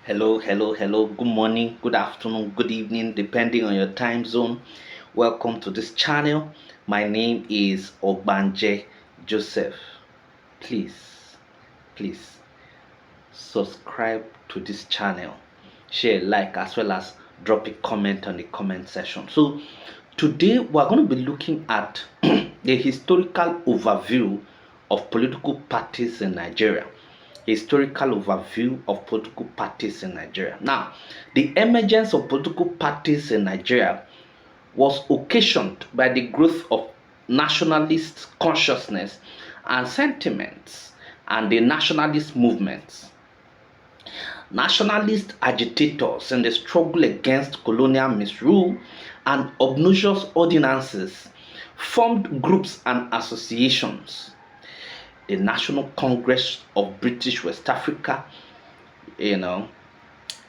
Hello, hello, hello. Good morning, good afternoon, good evening, depending on your time zone. Welcome to this channel. My name is Ogbanje Joseph. Please, please subscribe to this channel. Share, like, as well as drop a comment on the comment section. So, today we're going to be looking at the historical overview of political parties in Nigeria. Historical overview of political parties in Nigeria. Now, the emergence of political parties in Nigeria was occasioned by the growth of nationalist consciousness and sentiments and the nationalist movements. Nationalist agitators in the struggle against colonial misrule and obnoxious ordinances formed groups and associations. The National Congress of British West Africa, you know,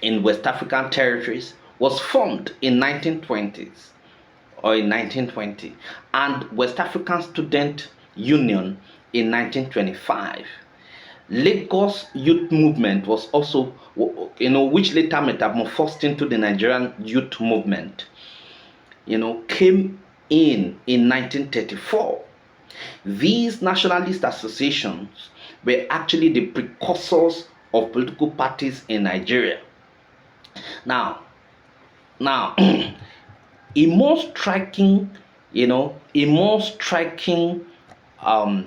in West African territories was formed in 1920s or in 1920, and West African Student Union in 1925. Lagos Youth Movement was also, which later metamorphosed into the Nigerian Youth Movement, came in 1934. These nationalist associations were actually the precursors of political parties in Nigeria. Now, now, a more striking, um,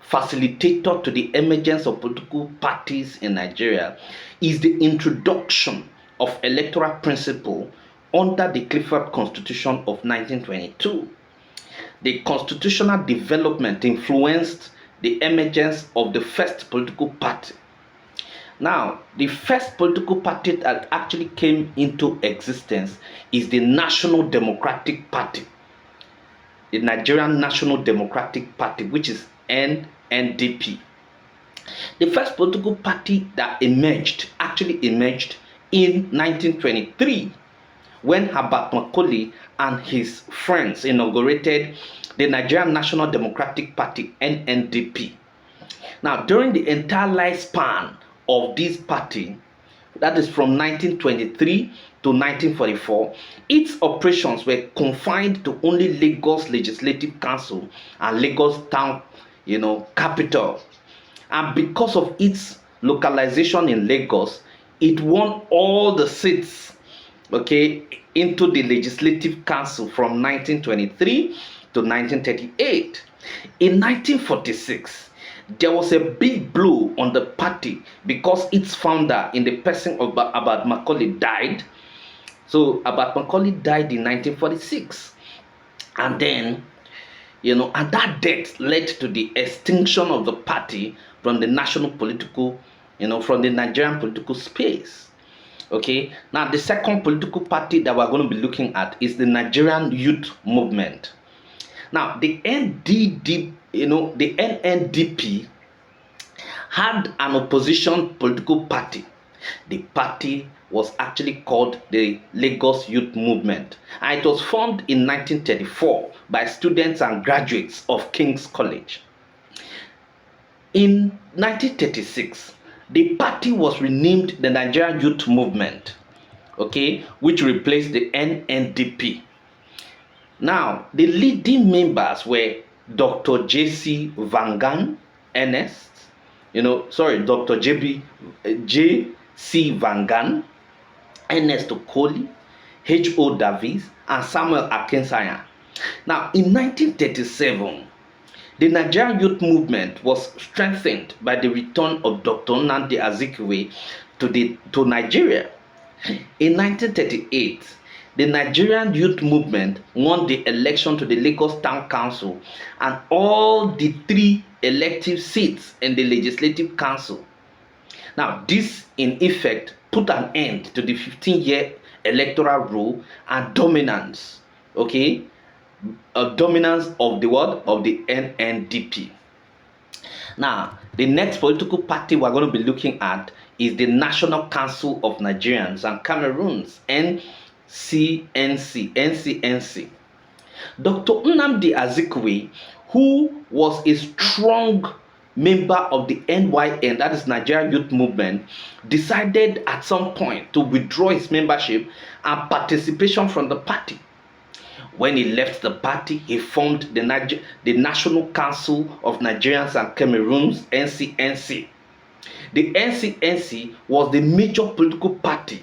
facilitator to the emergence of political parties in Nigeria is the introduction of electoral principle under the Clifford Constitution of 1922. The constitutional development influenced the emergence of the first political party. Now, the first political party that actually came into existence is the National Democratic Party, the Nigerian National Democratic Party, which is NNDP. The first political party that actually emerged in 1923 when Herbert Macaulay and his friends inaugurated the Nigerian National Democratic Party, NNDP. Now, during the entire lifespan of this party, that is from 1923 to 1944, its operations were confined to only Lagos Legislative Council and Lagos Town, capital. And because of its localization in Lagos, it won all the seats, into the Legislative Council from 1923 to 1938. In 1946, there was a big blow on the party because its founder, in the person of Herbert Macaulay, died. So Herbert Macaulay died in 1946, and then and that death led to the extinction of the party from the national political, from the Nigerian political space. Okay, now the second political party that we're going to be looking at is the Nigerian Youth Movement. Now, the NNDP had an opposition political party. The party was actually called the Lagos Youth Movement, and it was formed in 1934 by students and graduates of King's College. In 1936, the party was renamed the Nigerian Youth Movement, which replaced the NNDP. Now, the leading members were Dr. J.C. Vangan, Ernest, Dr. J.C. Vangan, Ernest Okoli, H.O. Davies, and Samuel Akinsanya. Now, in 1937, the Nigerian Youth Movement was strengthened by the return of Dr. Nnamdi Azikiwe to Nigeria. In 1938, the Nigerian Youth Movement won the election to the Lagos Town Council and all the 3 elective seats in the Legislative Council. Now, this in effect put an end to the 15-year electoral rule and dominance, dominance of the Of the NNDP. Now, the next political party we're going to be looking at is the National Council of Nigerians and Cameroons, NCNC. Dr. Nnamdi Azikiwe, who was a strong member of the NYN, that is Nigeria Youth Movement, decided at some point to withdraw his membership and participation from the party. When he left the party, he formed the National Council of Nigerians and Cameroons, NCNC. The NCNC was the major political party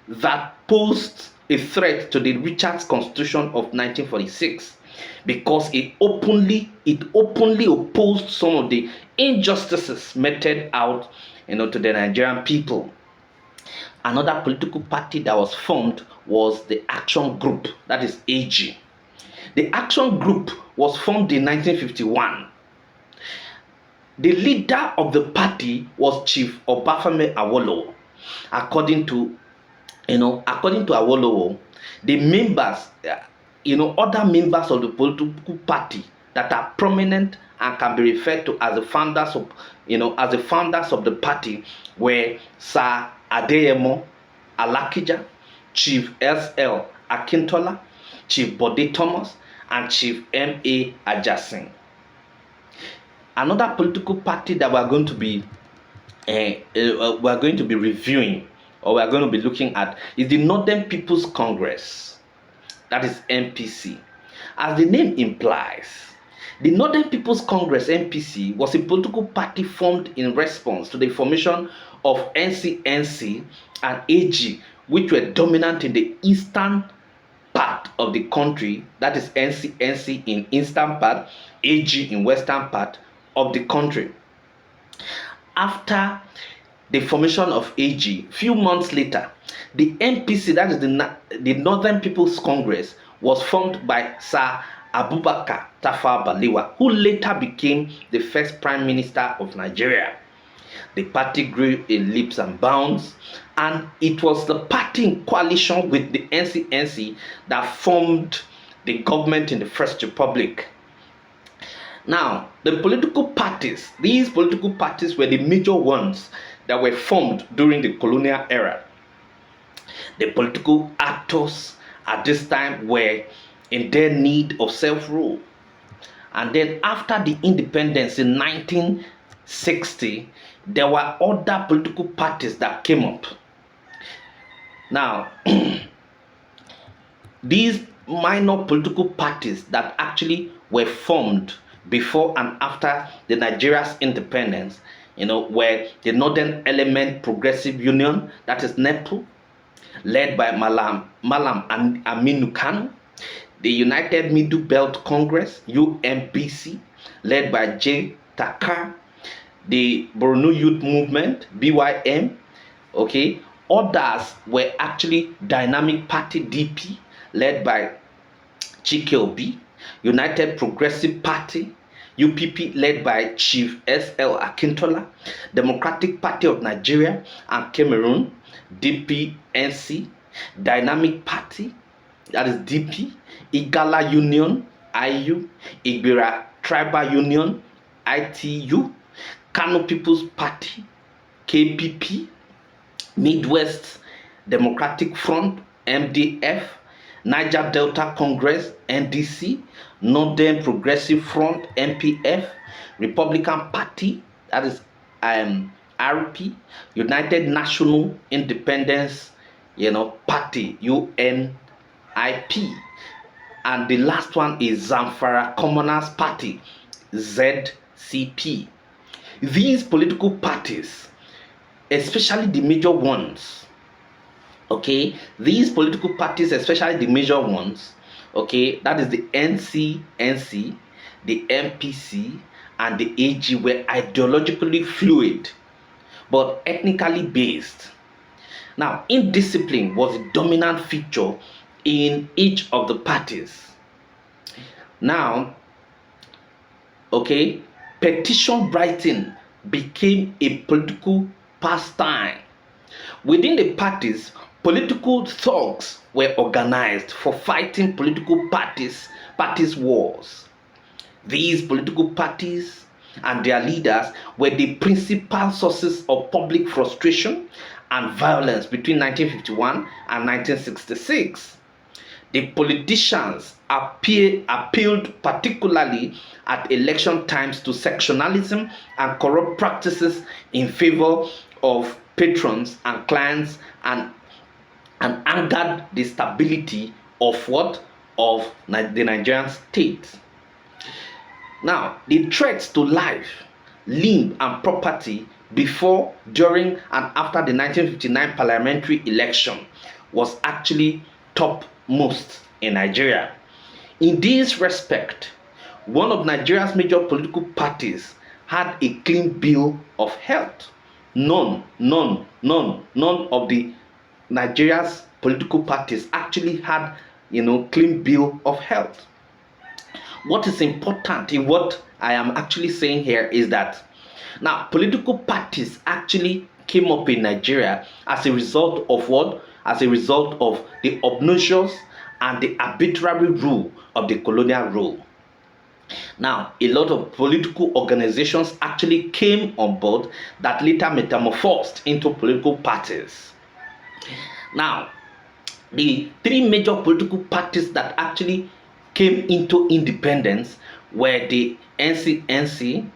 that posed a threat to the Richards Constitution of 1946 because it openly opposed some of the injustices meted out, to the Nigerian people. Another political party that was formed was the Action Group, that is AG. The Action Group was formed in 1951. The leader of the party was Chief Obafemi Awolowo. According to Awolowo, the members, other members of the political party that are prominent and can be referred to as the founders of, the party were Sir Adeyemo Alakija, Chief S.L. Akintola, Chief Bode Thomas, and Chief M.A. Ajasin. Another political party that we're going to be reviewing, or we're going to be looking at, is the Northern People's Congress, that is NPC. As the name implies, the Northern People's Congress, NPC, was a political party formed in response to the formation of NCNC and AG, which were dominant in the eastern part of the country, that is NCNC in eastern part, AG in western part of the country. After the formation of AG, few months later, the NPC, that is the Northern People's Congress, was formed by Sir Abubakar Tafawa Balewa, who later became the first Prime Minister of Nigeria. The party grew in leaps and bounds, and it was the party in coalition with the NCNC that formed the government in the First Republic. Now, these political parties were the major ones that were formed during the colonial era. The political actors at this time were in their need of self-rule. And then after the independence in 1960, there were other political parties that came up. Now, these minor political parties that actually were formed before and after the Nigeria's independence, were the Northern Element Progressive Union, that is NEPU, led by Malam Aminu Kano, the United Middle Belt Congress, UMBC, led by J. Takar, the Borno Youth Movement, BYM. Okay, others were actually Dynamic Party, DP, led by Chike Obi, United Progressive Party, UPP, led by Chief S.L. Akintola, Democratic Party of Nigeria and Cameroon, DPNC, Dynamic Party, that is DP, Igala Union, IU, Igbira Tribal Union, ITU, Kano People's Party, KPP, Midwest Democratic Front, MDF, Niger Delta Congress, NDC, Northern Progressive Front, NPF, Republican Party, that is RP, United National Independence, Party, UNIP, and the last one is Zamfara Commoners Party, ZCP. These political parties, especially the major ones, these political parties, especially the major ones, that is the NCNC, the MPC, and the AG, were ideologically fluid but ethnically based. Now, indiscipline was a dominant feature in each of the parties. Now, petition writing became a political pastime. Within the parties, political thugs were organized for fighting political parties wars. These political parties and their leaders were the principal sources of public frustration and violence between 1951 and 1966. The politicians appealed particularly at election times to sectionalism and corrupt practices in favor of patrons and clients, and angered the stability of what? Of the Nigerian state. Now, the threats to life, limb, and property before, during, and after the 1959 parliamentary election was actually topmost in Nigeria. In this respect, one of Nigeria's major political parties had a clean bill of health. None of the Nigeria's political parties actually had, clean bill of health. What is important in what I am actually saying here is that now political parties actually came up in Nigeria as a result of what? As a result of the obnoxious and the arbitrary rule of the colonial rule. Now, a lot of political organizations actually came on board that later metamorphosed into political parties. Now, the three major political parties that actually came into independence were the NCNC,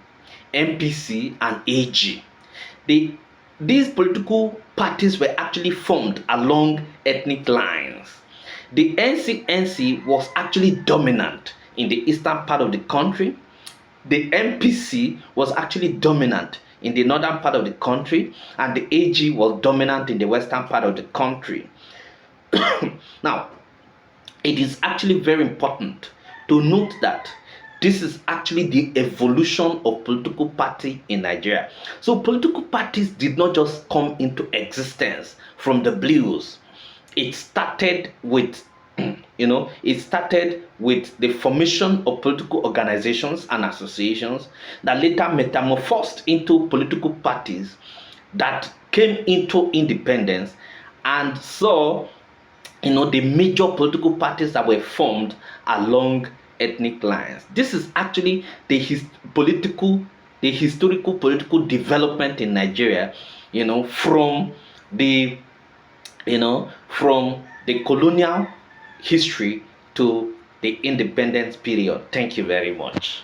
MPC, and AG. These political parties were actually formed along ethnic lines. The NCNC was actually dominant in the eastern part of the country. The MPC was actually dominant in the northern part of the country, and the AG was dominant in the western part of the country. Now, it is actually very important to note that this is actually the evolution of political party in Nigeria. So political parties did not just come into existence from the blues. It started with the formation of political organizations and associations that later metamorphosed into political parties that came into independence and saw the major political parties that were formed along ethnic lines. This is actually the historical political development in Nigeria, from the colonial history to the independence period. Thank you very much.